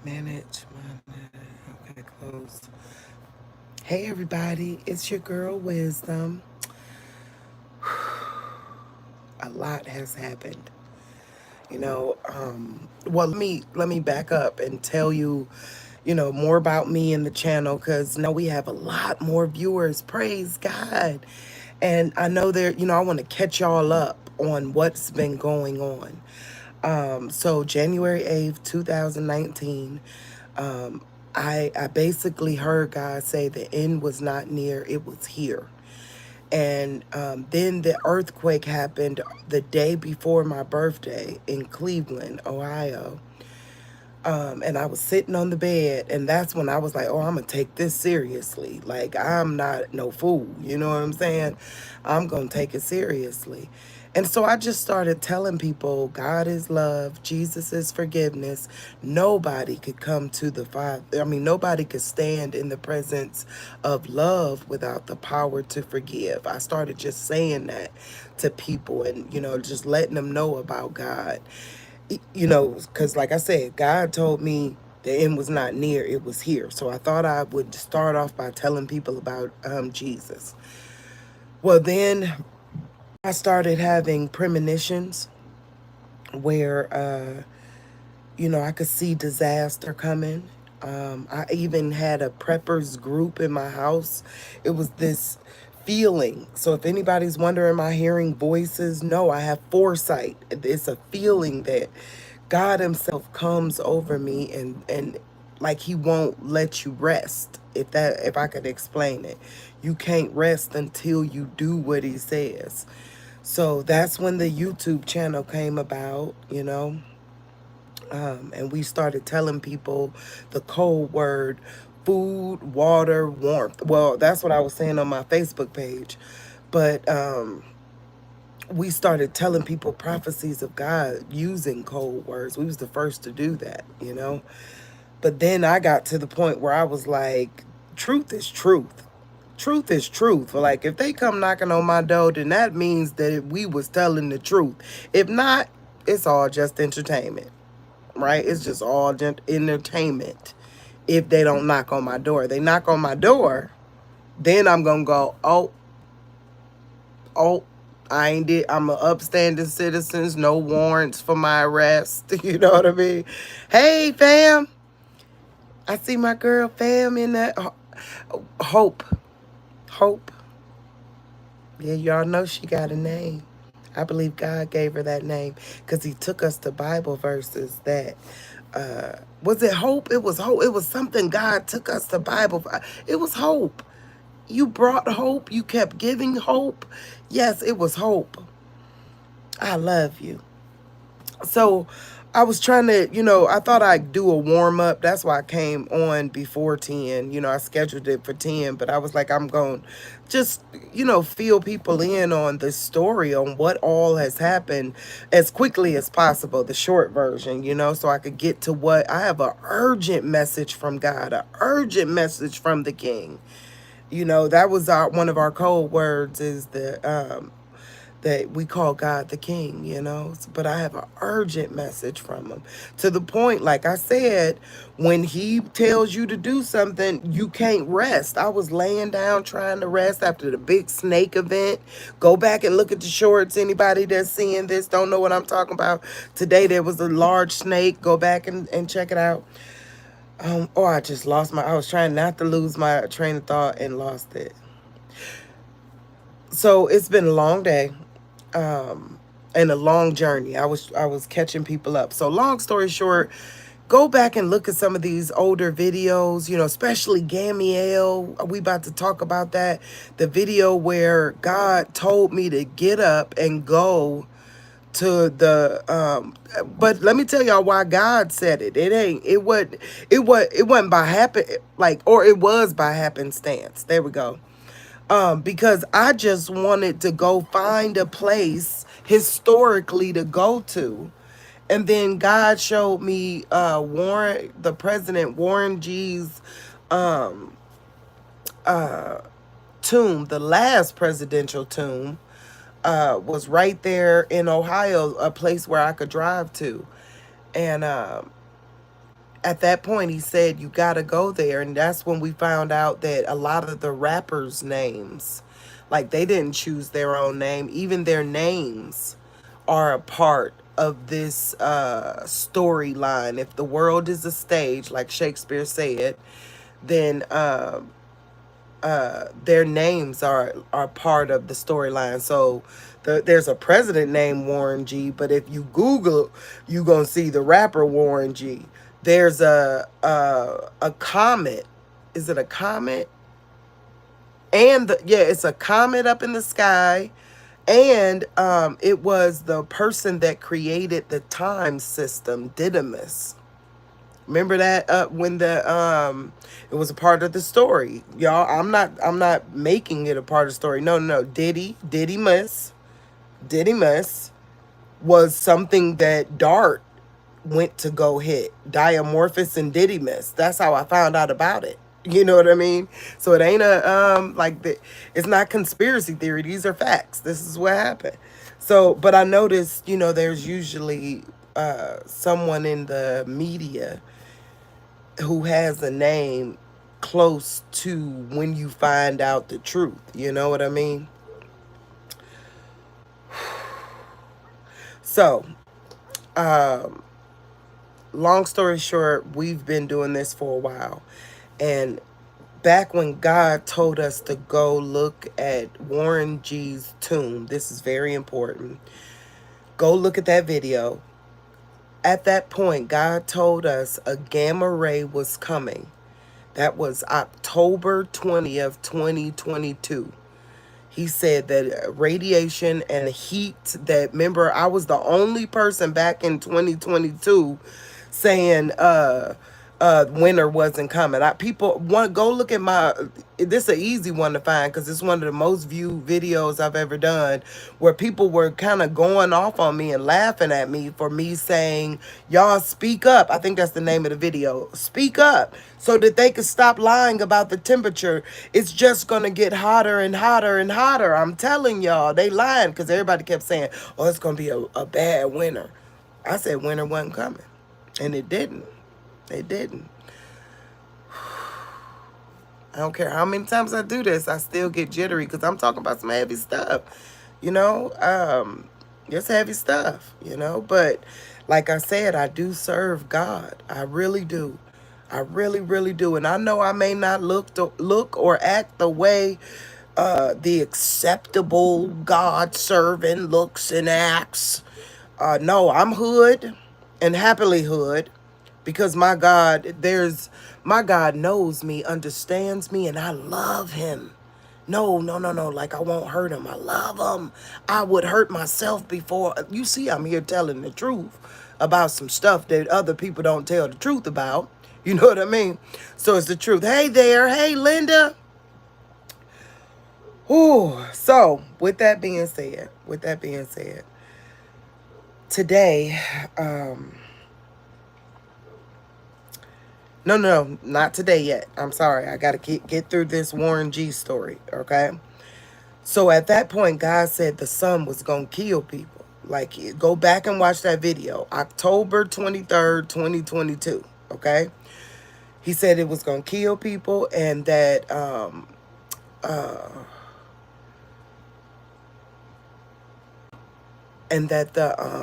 Manage my okay, closed. Hey everybody, it's your girl Wisdom. A lot has happened. Well, let me back up and tell you, more about me and the channel because now we have a lot more viewers. Praise God. And I know I want to catch y'all up on what's been going on. So January 8th, 2019, I basically heard God say the end was not near, it was here. And then the earthquake happened the day before my birthday in Cleveland, Ohio. And I was sitting on the bed, and that's when I was like, oh, I'm going to take this seriously. Like, I'm not no fool. You know what I'm saying? I'm going to take it seriously. And so I just started telling people God is love, Jesus is forgiveness. Nobody could come to the Father. I mean, nobody could stand in the presence of love without the power to forgive. I started just saying that to people and, just letting them know about God. Because like I said, God told me the end was not near, it was here. So I thought I would start off by telling people about Jesus. Well, then I started having premonitions where, I could see disaster coming. I even had a preppers group in my house. It was this feeling. So if anybody's wondering, am I hearing voices? No, I have foresight. It's a feeling that God himself comes over me and like he won't let you rest. If I could explain it. You can't rest until you do what he says. So that's when the YouTube channel came about. And we started telling people the code word food, water, warmth. Well, that's what I was saying on my Facebook page. But we started telling people prophecies of God using code words. We was the first to do that. But then I got to the point where I was like, truth is truth. Truth is truth. Like, if they come knocking on my door, then that means that we was telling the truth. If not, it's all just entertainment, right? It's just all just entertainment if they don't knock on my door. They knock on my door, then I'm going to go, oh, I ain't did. I'm an upstanding citizens, no warrants for my arrest. You know what I mean? Hey, fam. I see my girl, fam, in that. Hope. Hope. Yeah, y'all know she got a name. I believe God gave her that name because he took us to Bible verses that was it hope? It was hope. It was something God took us to Bible. It was hope. You brought hope. You kept giving hope. Yes, it was hope. I love you. So I was trying to, I thought I'd do a warm up. That's why I came on before 10. I scheduled it for 10, but I was like, I'm going to just, fill people in on the story on what all has happened as quickly as possible, the short version, so I could get to what I have, a urgent message from God, a urgent message from the King. That was one of our code words is that we call God the King. But I have an urgent message from him to the point, like I said, when he tells you to do something, you can't rest. I was laying down trying to rest after the big snake event. Go back and look at the shorts. Anybody that's seeing this don't know what I'm talking about. Today there was a large snake. Go back and check it out. I just lost I was trying not to lose my train of thought and lost it. So it's been a long day. And a long journey. I was catching people up. So long story short, go back and look at some of these older videos, especially Gamiel. We about to talk about that. The video where God told me to get up and go to the but let me tell y'all why God said it. It wasn't by happen, like, or it was by happenstance. There we go. Because I just wanted to go find a place historically to go to. And then God showed me the President Warren G's tomb, the last presidential tomb, was right there in Ohio, a place where I could drive to. And at that point, he said, you got to go there. And that's when we found out that a lot of the rappers' names, like they didn't choose their own name, even their names are a part of this storyline. If the world is a stage, like Shakespeare said, then their names are part of the storyline. So there's a president named Warren G, but if you Google, you gonna see the rapper Warren G. There's a comet. Is it a comet? And yeah, it's a comet up in the sky. And it was the person that created the time system, Didymus. Remember that when the it was a part of the story, y'all. I'm not making it a part of the story. No, no, no. Didymus was something that Dart went to go hit. Diamorphous and Didymus. That's how I found out about it. You know what I mean? So it ain't a it's not conspiracy theory. These are facts. This is what happened. So, but I noticed, there's usually someone in the media who has a name close to when you find out the truth. You know what I mean? So, long story short, we've been doing this for a while. And back when God told us to go look at Warren G's tomb, this is very important. Go look at that video. At that point, God told us a gamma ray was coming. That was October 20th, 2022. He said that radiation and heat, that, remember, I was the only person back in 2022 saying winter wasn't coming. People want go look at my, this is an easy one to find because it's one of the most viewed videos I've ever done, where people were kind of going off on me and laughing at me for me saying, y'all speak up. I think that's the name of the video. Speak up so that they could stop lying about the temperature. It's just going to get hotter and hotter and hotter. I'm telling y'all, they lying because everybody kept saying, oh, it's going to be a bad winter. I said winter wasn't coming, and it didn't. It didn't. I don't care how many times I do this, I still get jittery because I'm talking about some heavy stuff, it's heavy stuff, but like I said, I do serve God. I really do. I really, really do. And I know I may not look or act the way the acceptable God servant looks and acts. No, I'm hood and happily hood. Because my God knows me, understands me, and I love him. No. Like I won't hurt him. I love him. I would hurt myself before. You see, I'm here telling the truth about some stuff that other people don't tell the truth about. You know what I mean? So it's the truth. Hey there. Hey, Linda. Ooh. So with that being said, today, No, not today yet. I'm sorry. I got to get through this Warren G story, okay? So at that point, God said the sun was going to kill people. Like, go back and watch that video. October 23rd, 2022, okay? He said it was going to kill people and that,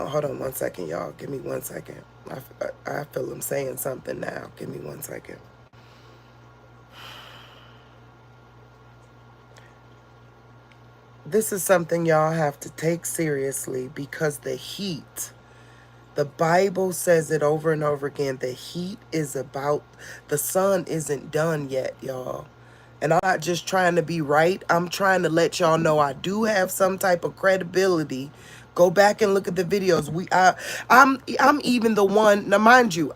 hold on 1 second, y'all. Give me 1 second. I feel him saying something now. Give me 1 second. This is something y'all have to take seriously because the heat, the Bible says it over and over again, the heat is about, the sun isn't done yet, y'all. And I'm not just trying to be right. I'm trying to let y'all know I do have some type of credibility. Go back and look at the videos. I'm even the one. Now, mind you,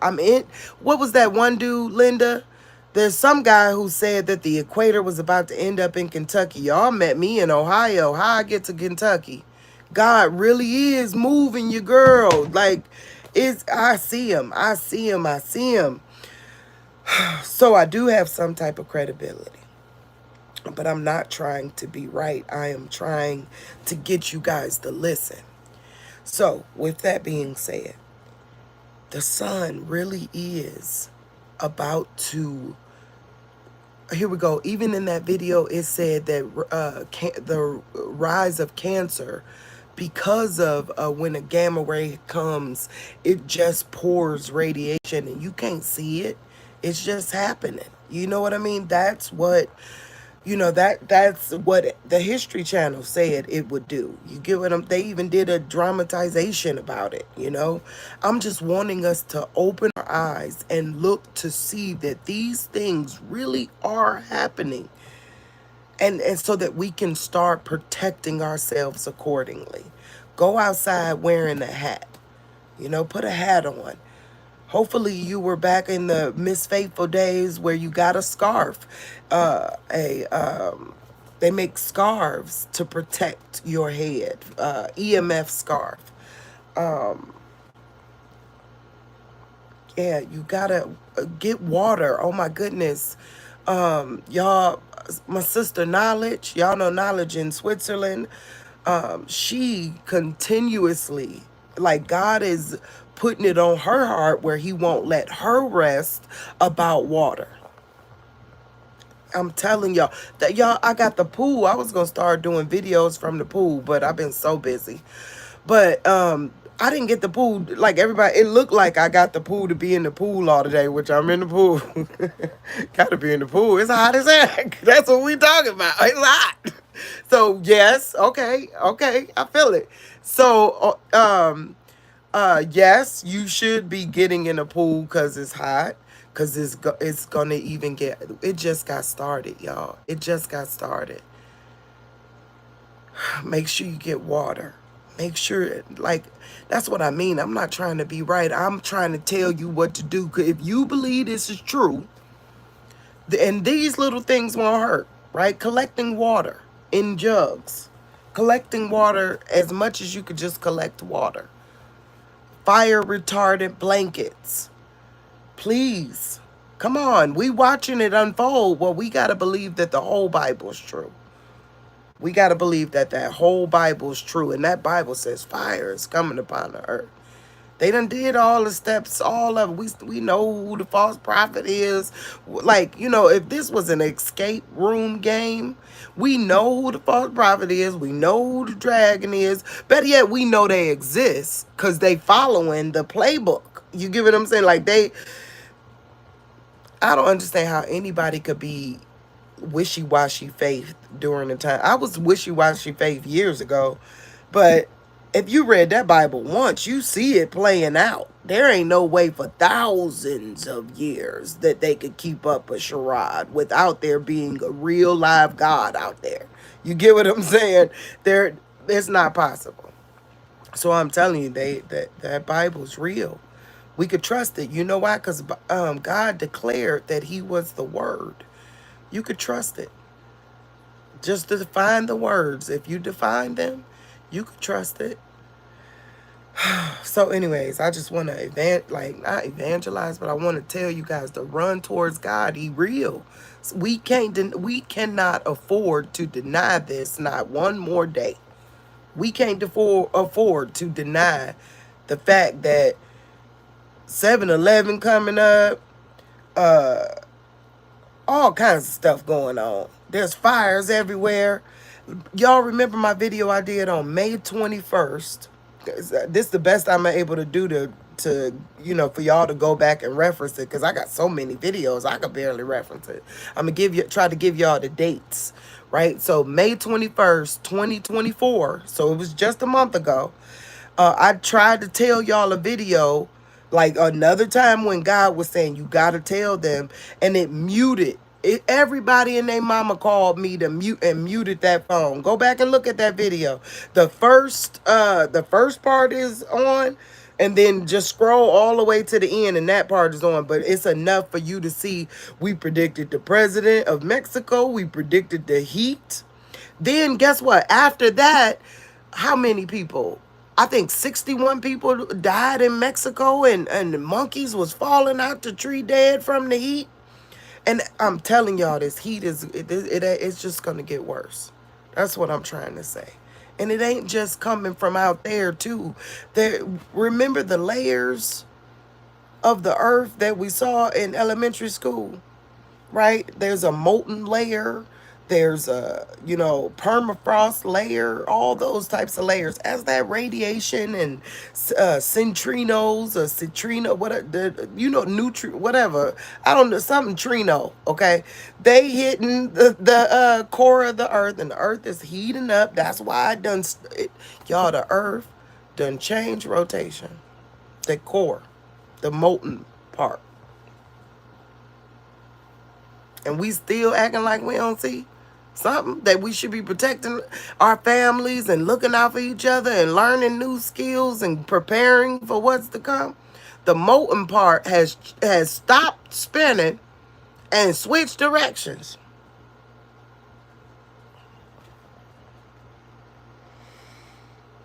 what was that one dude, Linda? There's some guy who said that the equator was about to end up in Kentucky. Y'all met me in Ohio. How I get to Kentucky? God really is moving your girl. Like, I see him. So I do have some type of credibility. But I'm not trying to be right. I am trying to get you guys to listen. So, with that being said, the sun really is about to, here we go. Even in that video, it said that the rise of cancer, because of when a gamma ray comes, it just pours radiation and you can't see it. It's just happening. You know what I mean? That's what, that's what the History Channel said it would do. You get what I'm, they even did a dramatization about it. I'm just wanting us to open our eyes and look to see that these things really are happening. And so that we can start protecting ourselves accordingly. Go outside wearing a hat. Put a hat on. Hopefully you were back in the Miss Faithful days where you got a scarf. They make scarves to protect your head. EMF scarf. Yeah, you gotta get water. Oh my goodness. Y'all, my sister Knowledge, y'all know Knowledge in Switzerland. She continuously, like, God is putting it on her heart where he won't let her rest about water. I'm telling y'all that, I got the pool. I was gonna start doing videos from the pool, but I've been so busy. But I didn't get the pool like everybody. It looked like I got the pool to be in the pool all day, which I'm in the pool. Gotta be in the pool. It's hot as heck. That's what we talking about. It's hot. So yes, okay, I feel it. So yes, you should be getting in the pool because it's hot. Because it's gonna even get. It just got started, y'all. It just got started. Make sure you get water. Make sure, like, that's what I mean. I'm not trying to be right. I'm trying to tell you what to do. 'Cause if you believe this is true, and these little things won't hurt, right? Collecting water in jugs. Collecting water as much as you could just collect water. Fire retardant blankets. Please. Come on. We watching it unfold. Well, we got to believe that the whole Bible is true. We got to believe that that whole Bible is true. And that Bible says fire is coming upon the earth. They done did all the steps, all of it. We know who the false prophet is. Like, if this was an escape room game, we know who the false prophet is. We know who the dragon is. Better yet, we know they exist because they following the playbook. You get what I'm saying? Like, I don't understand how anybody could be wishy-washy faith during the time. I was wishy-washy faith years ago, but if you read that Bible once, you see it playing out. There ain't no way for thousands of years that they could keep up a charade without there being a real live God out there. You get what I'm saying? It's not possible. So I'm telling you, that Bible's real. We could trust it. You know why? Because God declared that he was the Word. You could trust it. Just to define the words. If you define them, you could trust it. So anyways, I just want to not evangelize, but I want to tell you guys to run towards God. He real. So we cannot afford to deny this not one more day. We can't afford to deny the fact that 7-Eleven coming up, all kinds of stuff going on. There's fires everywhere. Y'all remember my video I did on May 21st? This is the best I'm able to do to for y'all to go back and reference it, because I got so many videos I could barely reference it. I'm gonna try to give y'all the dates, right? So May 21st, 2024. So it was just a month ago. I tried to tell y'all a video, like another time when God was saying you gotta tell them, and it muted. Everybody and their mama called me to mute and muted that phone. Go back and look at that video. The first part is on, and then just scroll all the way to the end, and that part is on. But it's enough for you to see. We predicted the president of Mexico. We predicted the heat. Then guess what? After that, how many people? I think 61 people died in Mexico, and the monkeys was falling out the tree dead from the heat. And I'm telling y'all, this heat it's just going to get worse. That's what I'm trying to say. And it ain't just coming from out there, too. Remember the layers? of the earth that we saw in elementary school, right? There's a molten layer, there's a, permafrost layer, all those types of layers. As that radiation and centrinos or citrino, what whatever, I don't know, something trino, okay? They hitting the core of the earth, and the earth is heating up. That's why I done, y'all, the earth done change rotation. The core, the molten part. And we still acting like we don't see something that we should be protecting our families and looking out for each other and learning new skills and preparing for what's to come. The molten part has stopped spinning and switched directions.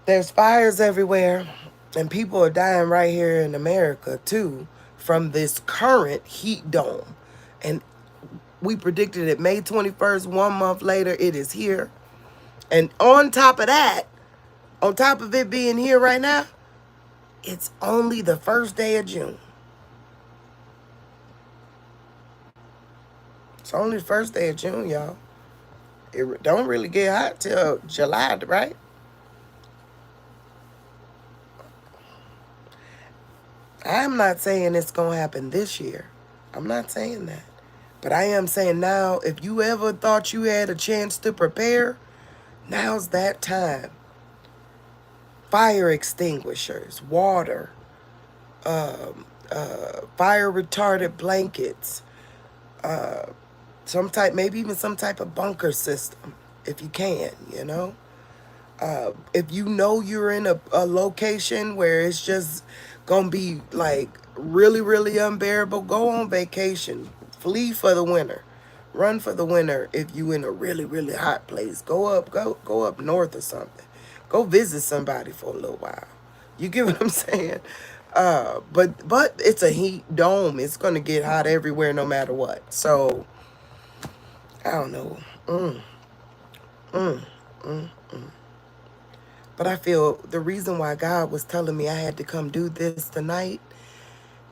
There's fires everywhere, and people are dying right here in America too from this current heat dome. And we predicted it May 21st, 1 month later, it is here. And on top of that, on top of it being here right now, it's only the first day of June. It's only the first day of June, y'all. It don't really get hot till July, right? I'm not saying it's going to happen this year. I'm not saying that. But I am saying now, if you ever thought you had a chance to prepare, now's that time. Fire extinguishers, water, fire retardant blankets, maybe even some type of bunker system, if you can, if you know you're in a location where it's just gonna be like really, really unbearable, go on vacation. Flee for the winter. Run for the winter if you in a really, really hot place. Go up north or something. Go visit somebody for a little while. You get what I'm saying? But it's a heat dome. It's gonna get hot everywhere no matter what. So I don't know. But I feel the reason why God was telling me I had to come do this tonight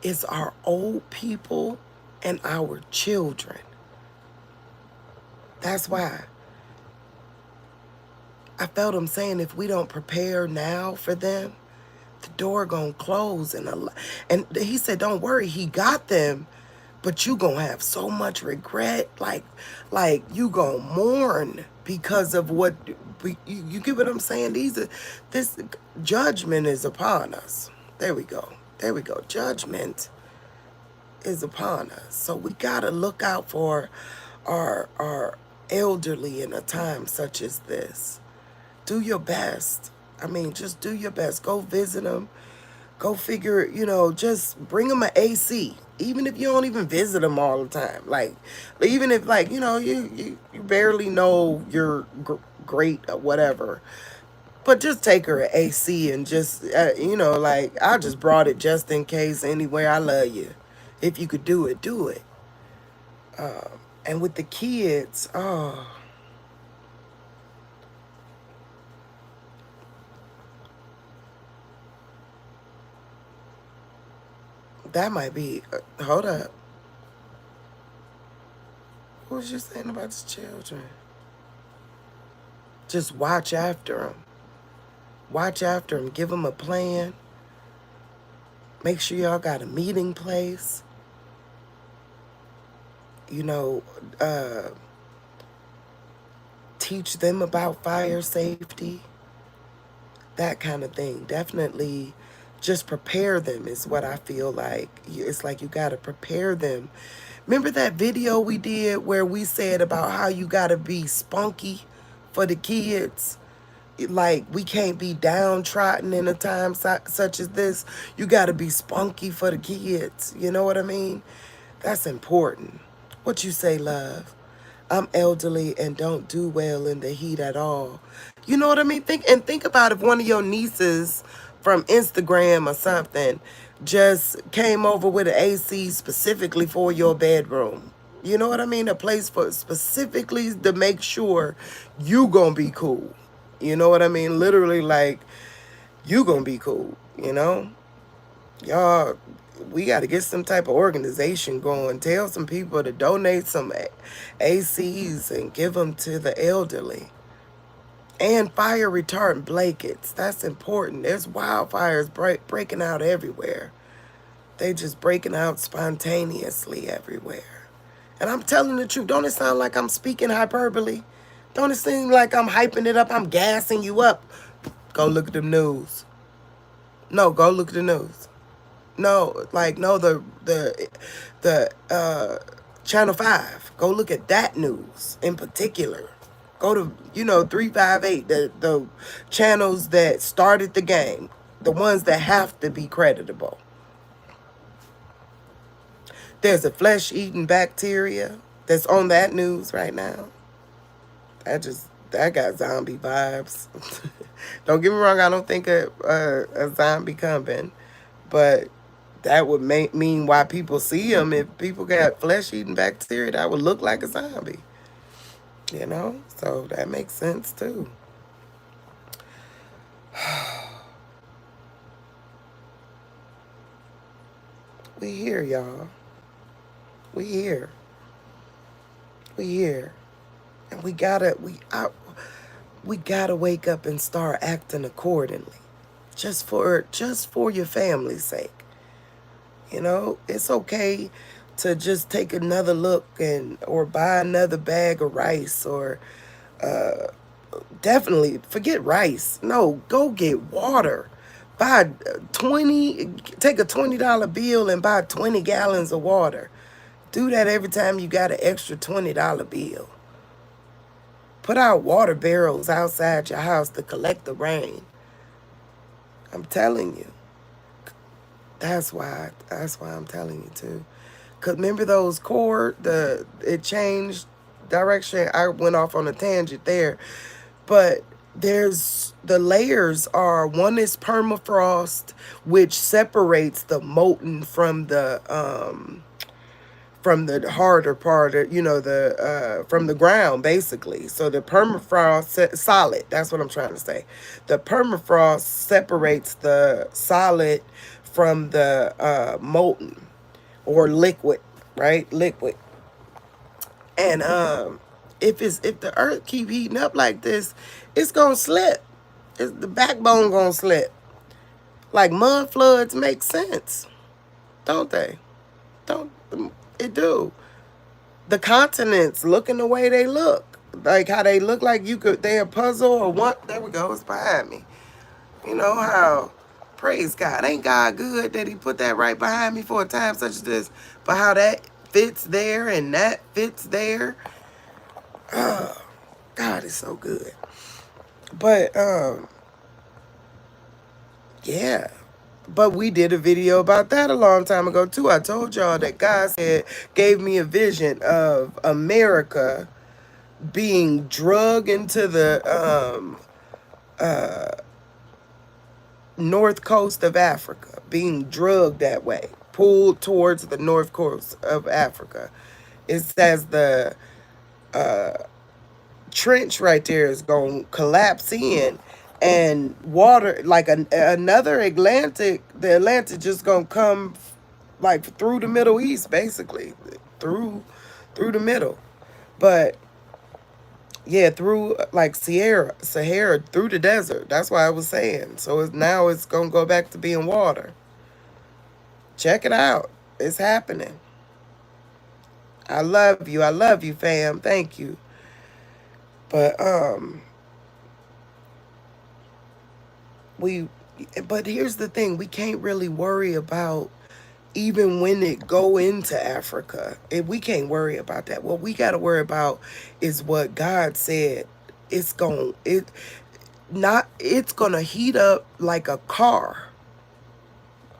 is our old people and our children. That's why. I felt him saying if we don't prepare now for them, the door gonna close. And he said, don't worry, he got them, but you gonna have so much regret. Like you gonna mourn because of what, you get what I'm saying? This judgment is upon us. There we go. Judgment is upon us. So we gotta look out for our elderly in a time such as this. Do your best. I mean, just do your best. Go visit them. Go figure, just bring them an AC. Even if you don't even visit them all the time. Like, even if, like, you barely know you're great or whatever. But just take her an AC and just, I just brought it just in case anywhere. I love you. If you could do it, do it. And with the kids, that might be, hold up. What was you saying about the children? Just watch after them. Watch after them. Give them a plan. Make sure y'all got a meeting place. Teach them about fire safety. That kind of thing. Definitely just prepare them is what I feel like. It's like you got to prepare them. Remember that video we did where we said about how you got to be spunky for the kids? Like, we can't be downtrodden in a time such as this. You got to be spunky for the kids. You know what I mean? That's important. What you say, love? I'm elderly and don't do well in the heat at all. You know what I mean? Think about if one of your nieces from Instagram or something just came over with an AC specifically for your bedroom. You know what I mean? A place for specifically to make sure you gonna be cool. You know what I mean? Literally, like, you gonna be cool, Y'all, we got to get some type of organization going. Tell some people to donate some ACs and give them to the elderly. And fire retardant blankets. That's important. There's wildfires breaking out everywhere. They just breaking out spontaneously everywhere. And I'm telling the truth. Don't it sound like I'm speaking hyperbole? Don't it seem like I'm hyping it up? I'm gassing you up. Go look at the news. No, go look at the news. No, like no, the Channel 5. Go look at that news in particular. Go to 358, the channels that started the game, the ones that have to be creditable. There's a flesh-eating bacteria that's on that news right now. That got zombie vibes. Don't get me wrong, I don't think a zombie coming, but that would mean why people see them. If people got flesh-eating bacteria, that would look like a zombie. So that makes sense too. We here, y'all. We here. We here. And we gotta wake up and start acting accordingly. Just for your family's sake. It's okay to just take another look or buy another bag of rice, or definitely forget rice. No, go get water. Take a $20 bill and buy 20 gallons of water. Do that every time you got an extra $20 bill. Put out water barrels outside your house to collect the rain. I'm telling you. That's why I'm telling you too. Cause remember those it changed direction. I went off on a tangent there. But the layers are, one is permafrost, which separates the molten from the harder part, from the ground, basically. So the permafrost, solid, that's what I'm trying to say. The permafrost separates the solid from the molten or liquid, right? Liquid. And if the earth keep heating up like this, it's gonna slip. The backbone gonna slip. Like mud floods make sense, don't they? Don't it do? The continents looking the way they look, like how they look like they're a puzzle or what? There we go. It's behind me. You know how? Praise God. Ain't God good that he put that right behind me for a time such as this? But how that fits there and that fits there. Oh, God is so good. But, yeah. But we did a video about that a long time ago, too. I told y'all that God gave me a vision of America being drugged into the north coast of Africa, being drugged that way, pulled towards the north coast of Africa. It says the trench right there is going to collapse in, and water, like another Atlantic, the Atlantic just going to come like through the Middle East, basically, through the middle. But yeah, through like Sahara, through the desert. That's why I was saying. So now it's going to go back to being water. Check it out. It's happening. I love you. I love you, fam. Thank you. But but here's the thing. We can't really worry about even when it go into Africa. We can't worry about that. What we got to worry about is what God said. It's going to heat up like a car.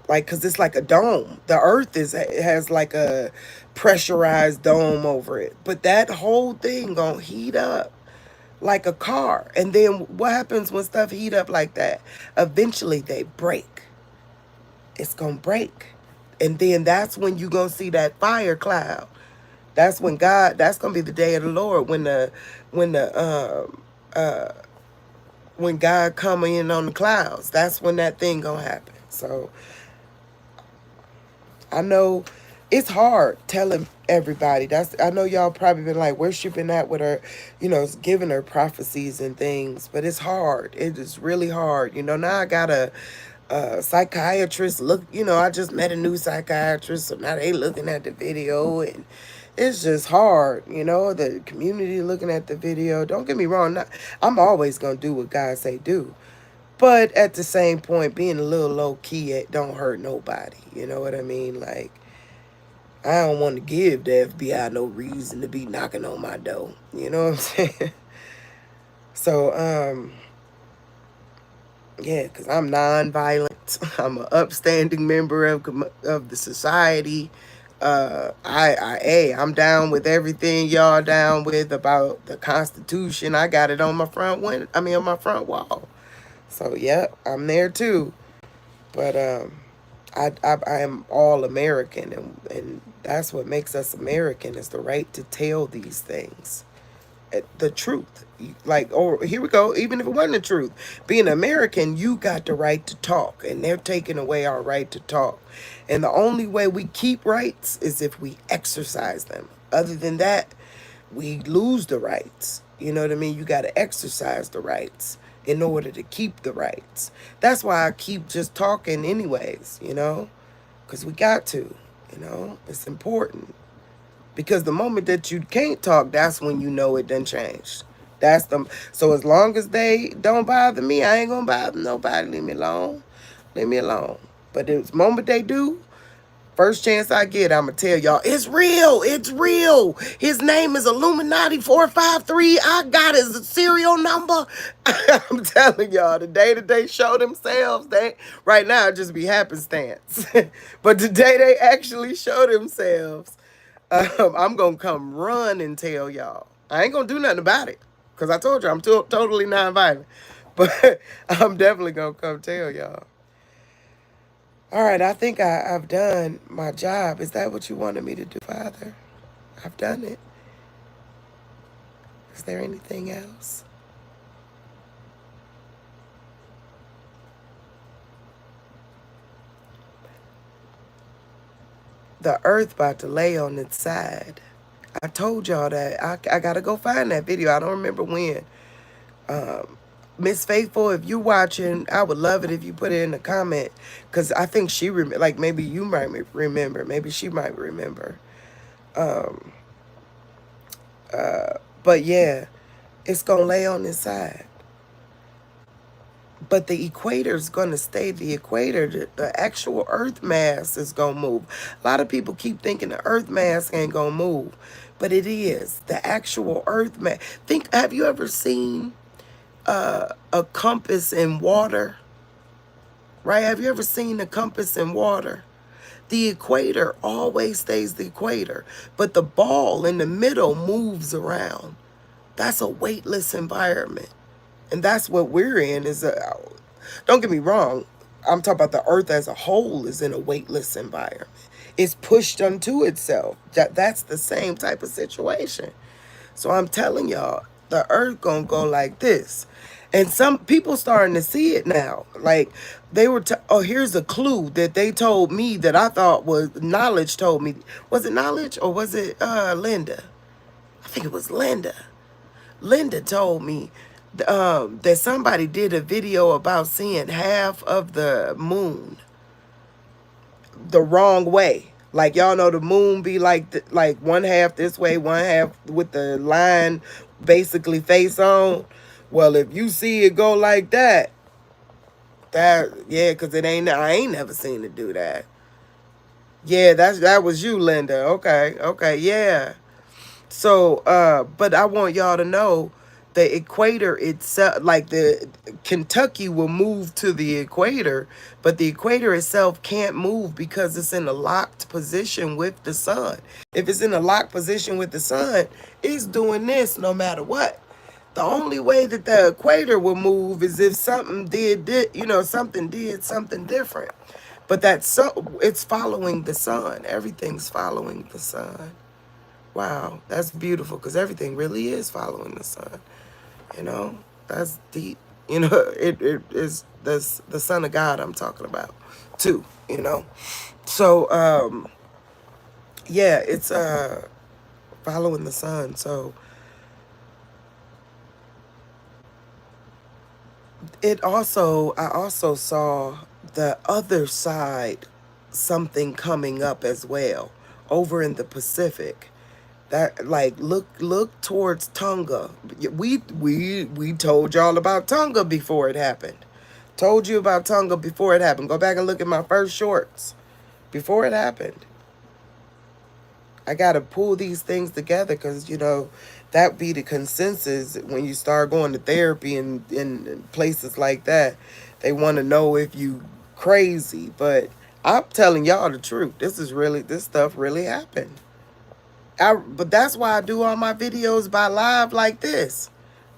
Like, cause it's like a dome. The earth has like a pressurized dome over it. But that whole thing gonna heat up like a car. And then what happens when stuff heat up like that? Eventually they break. It's gonna break. And then that's when you gonna see that fire cloud. That's when that's gonna be the day of the Lord, when God coming in on the clouds. That's when that thing gonna happen. So I know it's hard telling everybody. I know y'all probably been like worshiping that with her, giving her prophecies and things, but it's hard. It is really hard. Now I got a psychiatrist look, I just met a new psychiatrist, so now they looking at the video, and it's just hard, the community looking at the video. Don't get me wrong, I'm always gonna do what God say do. But at the same point, being a little low key, it don't hurt nobody. You know what I mean? Like, I don't want to give the FBI no reason to be knocking on my door. You know what I'm saying? So, yeah, because I'm non-violent. I'm an upstanding member of the society. I'm down with everything y'all down with about the Constitution. I got it on my front window. I mean, on my front wall. So, yep, I'm there too. But I am all American, and that's what makes us American, is the right to tell these things, the truth. Like, or here we go, even if it wasn't the truth, being American, you got the right to talk, and they're taking away our right to talk. And the only way we keep rights is if we exercise them. Other than that, we lose the rights. You know what I mean? You got to exercise the rights in order to keep the rights. That's why I keep just talking anyways, because we got to, it's important. Because the moment that you can't talk, that's when you know it done changed. So as long as they don't bother me, I ain't gonna bother nobody. Leave me alone. Leave me alone. But the moment they do, first chance I get, I'ma tell y'all, it's real. It's real. His name is Illuminati 453. I got his serial number. I'm telling y'all, the day that they show themselves, right now it just be happenstance. But the day they actually show themselves, I'm gonna come run and tell y'all. I ain't gonna do nothing about it, because I told you I'm totally non-violent. But I'm definitely gonna come tell y'all. All right, I think I've done my job. Is that what you wanted me to do, Father? I've done it. Is there anything else? The earth about to lay on its side. I told y'all that. I got to go find that video. I don't remember when. Miss Faithful, if you're watching, I would love it if you put it in the comment, because I think she like, maybe you might remember, maybe she might remember. But yeah, it's gonna lay on its side. But the equator's gonna stay the equator. The actual Earth mass is gonna move. A lot of people keep thinking the Earth mass ain't gonna move, but it is. The actual Earth mass. Have you ever seen a compass in water? Right? Have you ever seen a compass in water? The equator always stays the equator, but the ball in the middle moves around. That's a weightless environment. And that's what we're in. Don't get me wrong, I'm talking about the earth as a whole is in a weightless environment. It's pushed unto itself. That's the same type of situation. So I'm telling y'all, the earth gonna go like this. And some people starting to see it now. Like, they were, here's a clue that they told me that I thought was, Knowledge told me. Was it Knowledge or was it Linda? I think it was Linda. Linda told me that somebody did a video about seeing half of the moon the wrong way. Like, y'all know the moon be like one half this way, one half with the line basically face on. Well, if you see it go like that, yeah, because I ain't never seen it do that. Yeah, that was you, Linda. Okay, yeah. So, but I want y'all to know the equator itself, like the Kentucky will move to the equator, but the equator itself can't move because it's in a locked position with the sun. If it's in a locked position with the sun, it's doing this no matter what. The only way that the equator will move is if something something did something different. But it's following the sun. Everything's following the sun. Wow, that's beautiful, because everything really is following the sun. That's deep. It is the Son of God I'm talking about. too, you know. So yeah, it's following the sun. So I also saw the other side, something coming up as well over in the Pacific. That, like, look towards Tonga. We told y'all about Tonga before it happened. Told you about Tonga before it happened. Go back and look at my first shorts before it happened. I got to pull these things together because, you know, that be the consensus when you start going to therapy and in places like that. They want to know if you crazy. But I'm telling y'all the truth. This stuff really happened. But that's why I do all my videos by live like this.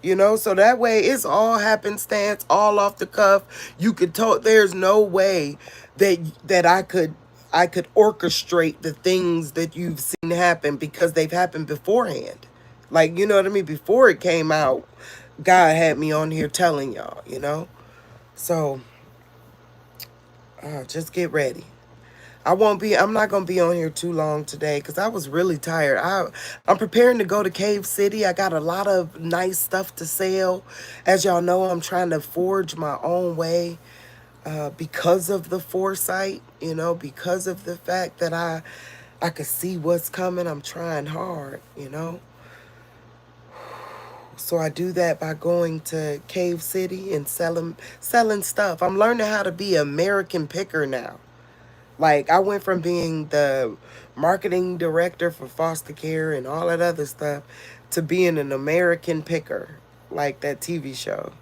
You know, so that way it's all happenstance, all off the cuff. You could tell there's no way that I could orchestrate the things that you've seen happen because they've happened beforehand. Like, you know what I mean? Before it came out, God had me on here telling y'all, you know? So just get ready. I'm not going to be on here too long today because I was really tired. I'm preparing to go to Cave City. I got a lot of nice stuff to sell. As y'all know, I'm trying to forge my own way because of the foresight, you know, because of the fact that I could see what's coming. I'm trying hard, you know. So I do that by going to Cave City and selling stuff. I'm learning how to be an American picker now. Like, I went from being the marketing director for foster care and all that other stuff to being an American picker, like that TV show.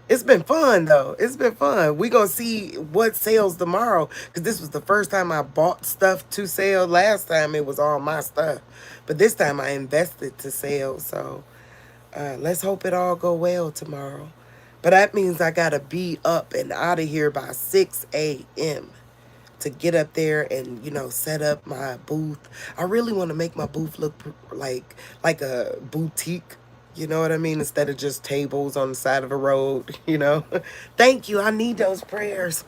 It's been fun, though. It's been fun. We gonna see what sells tomorrow, because this was the first time I bought stuff to sell. Last time it was all my stuff. But this time I invested to sell, so let's hope it all go well tomorrow. But that means I gotta be up and out of here by 6 a.m. to get up there and, you know, set up my booth. I really want to make my booth look like a boutique, you know what I mean, instead of just tables on the side of a road, you know. Thank you, I need those prayers.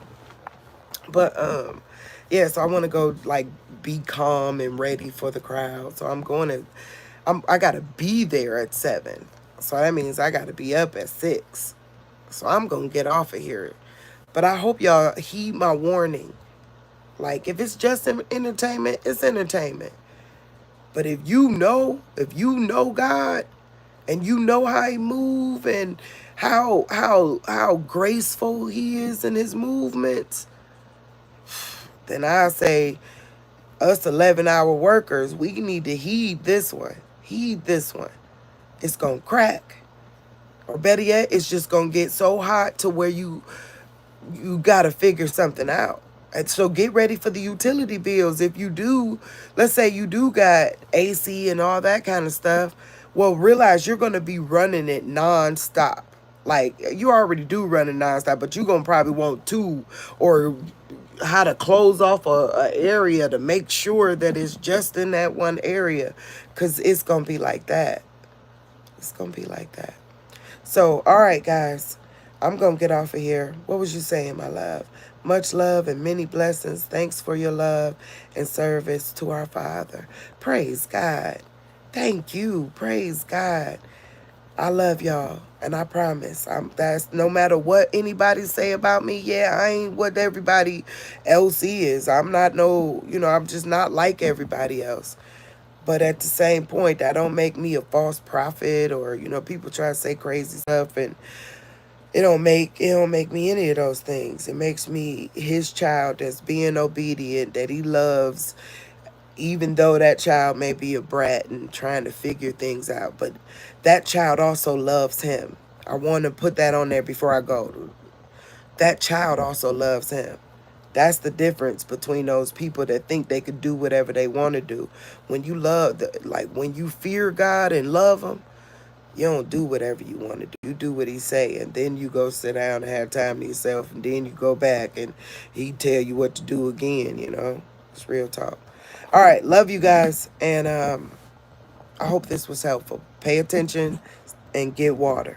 But yeah, so I want to go, like, be calm and ready for the crowd. So I gotta be there at 7, so that means I gotta be up at 6. So I'm gonna get off of here. But I hope y'all heed my warning. Like, if it's just entertainment, it's entertainment. But if you know God and you know how he move and how graceful he is in his movements, then I say us 11-hour workers, we need to heed this one. Heed this one. It's going to crack. Or better yet, it's just going to get so hot to where you got to figure something out. And so get ready for the utility bills. If you do, let's say you do got AC and all that kind of stuff, well, realize you're going to be running it nonstop. Like, you already do run it nonstop, but you're going to probably want two, or how to close off a area to make sure that it's just in that one area, because it's going to be like that. It's going to be like that. So, all right, guys, I'm going to get off of here. What was you saying, my love? Much love and many blessings. Thanks for your love and service to our Father. Praise God. Thank you. Praise God. I love y'all. And I promise, that's no matter what anybody say about me. Yeah, I ain't what everybody else is. I'm not I'm just not like everybody else. But at the same point, that don't make me a false prophet, or, people try to say crazy stuff, and it don't make me any of those things. It makes me his child that's being obedient, that he loves, even though that child may be a brat and trying to figure things out. But that child also loves him. I want to put that on there before I go. That child also loves him. That's the difference between those people that think they could do whatever they want to do. When you when you fear God and love him, you don't do whatever you want to do. You do what he say, and then you go sit down and have time to yourself, and then you go back and he tell you what to do again, It's real talk. All right, love you guys, and I hope this was helpful. Pay attention and get water.